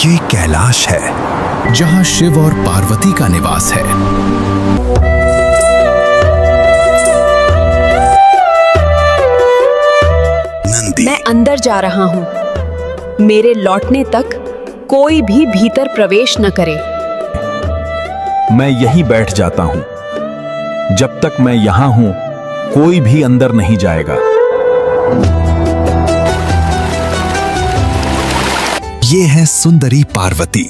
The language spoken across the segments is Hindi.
ये कैलाश है जहां शिव और पार्वती का निवास है। नंदी। मैं अंदर जा रहा हूँ। मेरे लौटने तक कोई भी भीतर प्रवेश न करे। मैं यहीं बैठ जाता हूँ। जब तक मैं यहां हूं, कोई भी अंदर नहीं जाएगा। ये है सुंदरी पार्वती।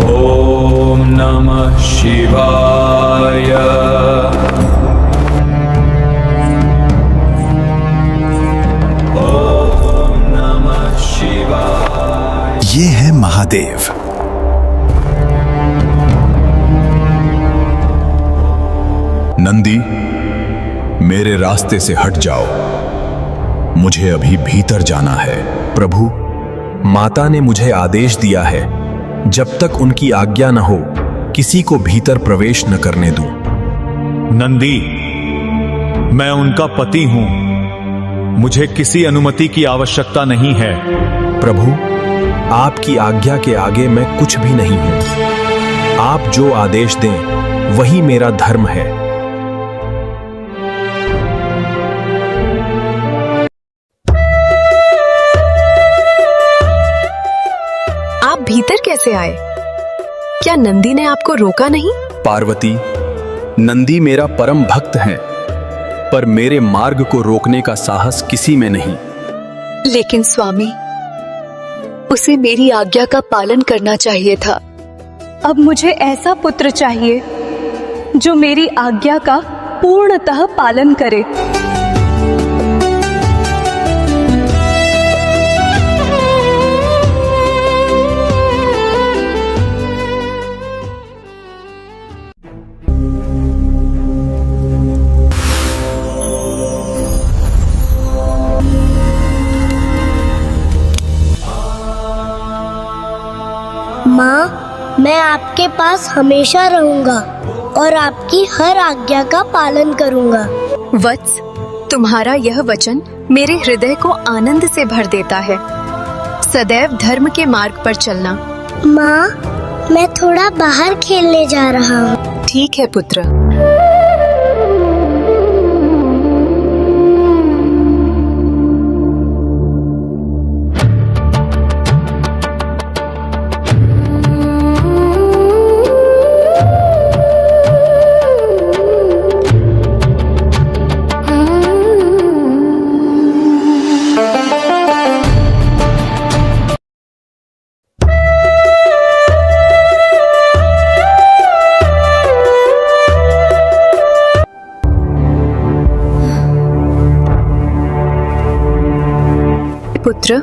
ओम नमः शिवाय। ओम नमः शिवाय। ये है महादेव। नंदी, मेरे रास्ते से हट जाओ। मुझे अभी भीतर जाना है। प्रभु, माता ने मुझे आदेश दिया है, जब तक उनकी आज्ञा न हो, किसी को भीतर प्रवेश न करने दूं। नंदी, मैं उनका पति हूं। मुझे किसी अनुमति की आवश्यकता नहीं है। प्रभु, आपकी आज्ञा के आगे मैं कुछ भी नहीं हूं। आप जो आदेश दें, वही मेरा धर्म है। आप भीतर कैसे आए? क्या नंदी ने आपको रोका नहीं? पार्वती, नंदी मेरा परम भक्त है, पर मेरे मार्ग को रोकने का साहस किसी में नहीं। लेकिन स्वामी, उसे मेरी आज्ञा का पालन करना चाहिए था। अब मुझे ऐसा पुत्र चाहिए जो मेरी आज्ञा का पूर्णतः पालन करे। माँ, मैं आपके पास हमेशा रहूंगा और आपकी हर आज्ञा का पालन करूंगा। वत्स, तुम्हारा यह वचन मेरे हृदय को आनंद से भर देता है। सदैव धर्म के मार्ग पर चलना। माँ, मैं थोड़ा बाहर खेलने जा रहा हूँ। ठीक है पुत्र। पुत्र,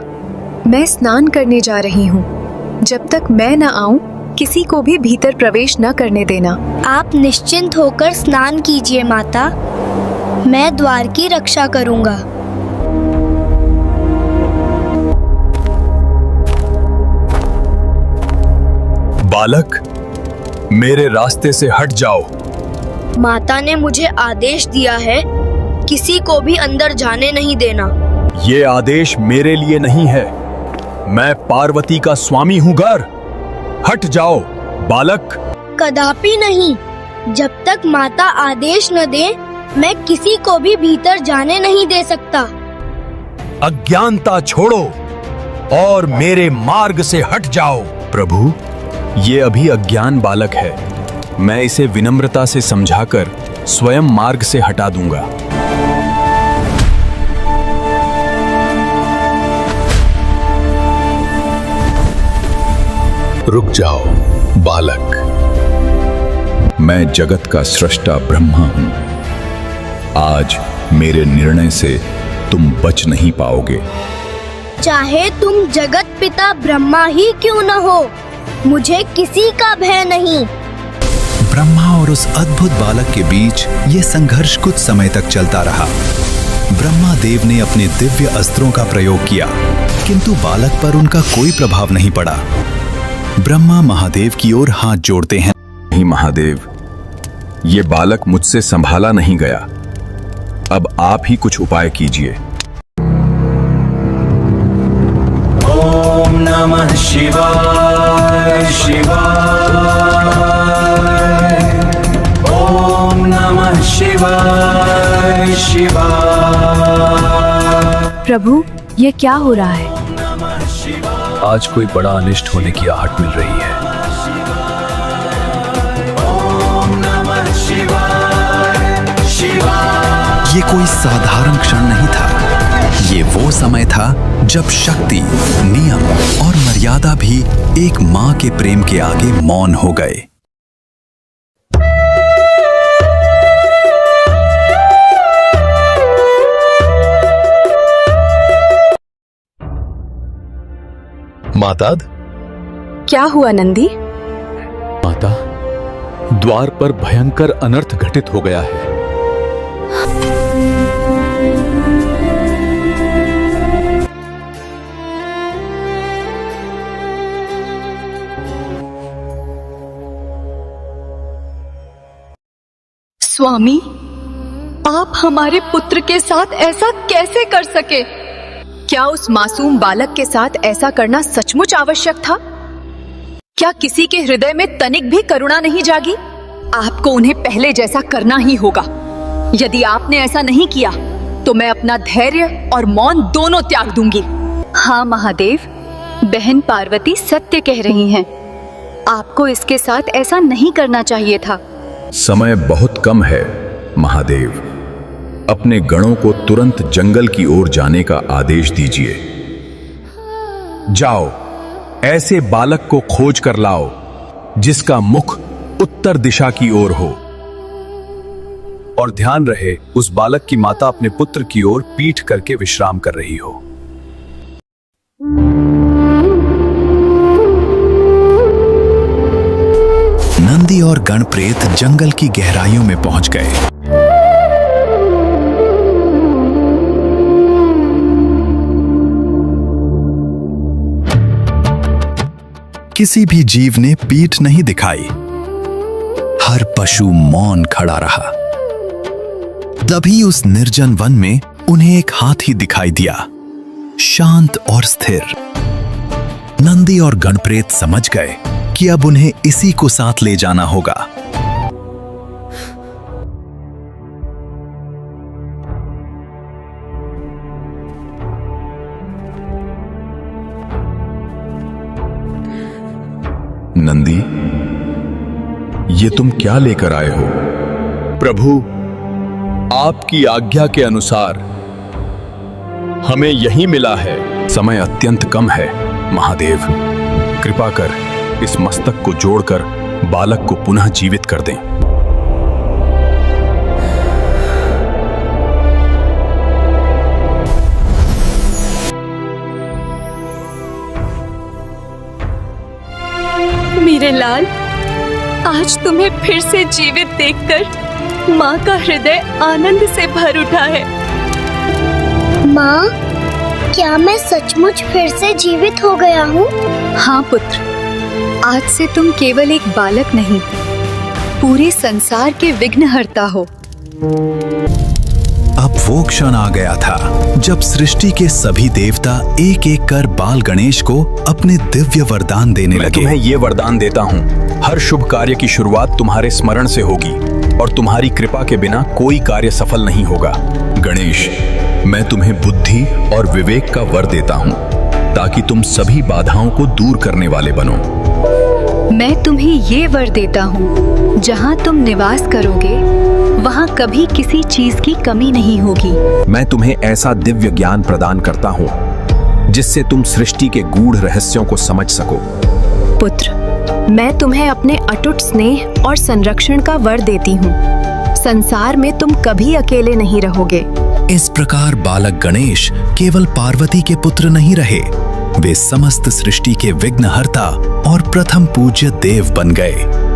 मैं स्नान करने जा रही हूँ। जब तक मैं न आऊं, किसी को भी भीतर प्रवेश न करने देना। आप निश्चिंत होकर स्नान कीजिए माता। मैं द्वार की रक्षा करूंगा। बालक, मेरे रास्ते से हट जाओ। माता ने मुझे आदेश दिया है, किसी को भी अंदर जाने नहीं देना। ये आदेश मेरे लिए नहीं है। मैं पार्वती का स्वामी हूँ। घर हट जाओ बालक। कदापि नहीं। जब तक माता आदेश न दे, मैं किसी को भी भीतर जाने नहीं दे सकता। अज्ञानता छोड़ो और मेरे मार्ग से हट जाओ। प्रभु, ये अभी अज्ञान बालक है। मैं इसे विनम्रता से समझाकर स्वयं मार्ग से हटा दूंगा। रुक जाओ बालक। मैं जगत का सृष्टा ब्रह्मा हूं। आज मेरे निर्णय से तुम बच नहीं पाओगे। चाहे तुम जगत पिता ब्रह्मा ही क्यों न हो, मुझे किसी का भय नहीं। ब्रह्मा और उस अद्भुत बालक के बीच ये संघर्ष कुछ समय तक चलता रहा। ब्रह्मा देव ने अपने दिव्य अस्त्रों का प्रयोग किया, किंतु बालक पर उनका कोई प्रभाव नहीं पड़ा। ब्रह्मा महादेव की ओर हाथ जोड़ते हैं। नहीं महादेव, ये बालक मुझसे संभाला नहीं गया। अब आप ही कुछ उपाय कीजिए। नमः शिवाय शिवाय। ओम नमः शिवाय शिवाय। प्रभु, ये क्या हो रहा है? आज कोई बड़ा अनिष्ट होने की आहट मिल रही है। ये कोई साधारण क्षण नहीं था। ये वो समय था जब शक्ति, नियम और मर्यादा भी एक मां के प्रेम के आगे मौन हो गए। माता, क्या हुआ नंदी? माता, द्वार पर भयंकर अनर्थ घटित हो गया है। स्वामी, आप हमारे पुत्र के साथ ऐसा कैसे कर सके? क्या उस मासूम बालक के साथ ऐसा करना सचमुच आवश्यक था? क्या किसी के हृदय में तनिक भी करुणा नहीं जागी? आपको उन्हें पहले जैसा करना ही होगा। यदि आपने ऐसा नहीं किया तो मैं अपना धैर्य और मौन दोनों त्याग दूंगी। हाँ महादेव, बहन पार्वती सत्य कह रही हैं। आपको इसके साथ ऐसा नहीं करना चाहिए था। समय बहुत कम है महादेव। अपने गणों को तुरंत जंगल की ओर जाने का आदेश दीजिए। जाओ, ऐसे बालक को खोज कर लाओ जिसका मुख उत्तर दिशा की ओर हो। और ध्यान रहे, उस बालक की माता अपने पुत्र की ओर पीठ करके विश्राम कर रही हो। नंदी और गणप्रेत जंगल की गहराइयों में पहुंच गए। किसी भी जीव ने पीठ नहीं दिखाई। हर पशु मौन खड़ा रहा। तभी उस निर्जन वन में उन्हें एक हाथी दिखाई दिया, शांत और स्थिर। नंदी और गणप्रेत समझ गए कि अब उन्हें इसी को साथ ले जाना होगा। नंदी, ये तुम क्या लेकर आए हो? प्रभु, आपकी आज्ञा के अनुसार हमें यही मिला है। समय अत्यंत कम है महादेव। कृपा कर इस मस्तक को जोड़कर बालक को पुनः जीवित कर दें। मेरे लाल, आज तुम्हें फिर से जीवित देखकर माँ का हृदय आनंद से भर उठा है। माँ, क्या मैं सचमुच फिर से जीवित हो गया हूँ? हाँ पुत्र, आज से तुम केवल एक बालक नहीं, पूरे संसार के विघ्नहर्ता हो। अब वो क्षण आ गया था जब सृष्टि के सभी देवता एक एक कर बाल गणेश को अपने दिव्य वरदान देने मैं लगे। तुम्हें ये वरदान देता हूँ, हर शुभ कार्य की शुरुआत तुम्हारे स्मरण से होगी और तुम्हारी कृपा के बिना कोई कार्य सफल नहीं होगा। गणेश, मैं तुम्हें बुद्धि और विवेक का वर देता हूँ ताकि तुम सभी बाधाओं को दूर करने वाले बनो। मैं तुम्हें ये वर देता हूँ, जहाँ तुम निवास करोगे वहाँ कभी किसी चीज की कमी नहीं होगी। मैं तुम्हें ऐसा दिव्य ज्ञान प्रदान करता हूँ जिससे तुम सृष्टि के गूढ़ रहस्यों को समझ सको। पुत्र, मैं तुम्हें अपने अटूट स्नेह और संरक्षण का वर देती हूँ। संसार में तुम कभी अकेले नहीं रहोगे। इस प्रकार बालक गणेश केवल पार्वती के पुत्र नहीं रहे, वे समस्त सृष्टि के विघ्नहर्ता और प्रथम पूज्य देव बन गए।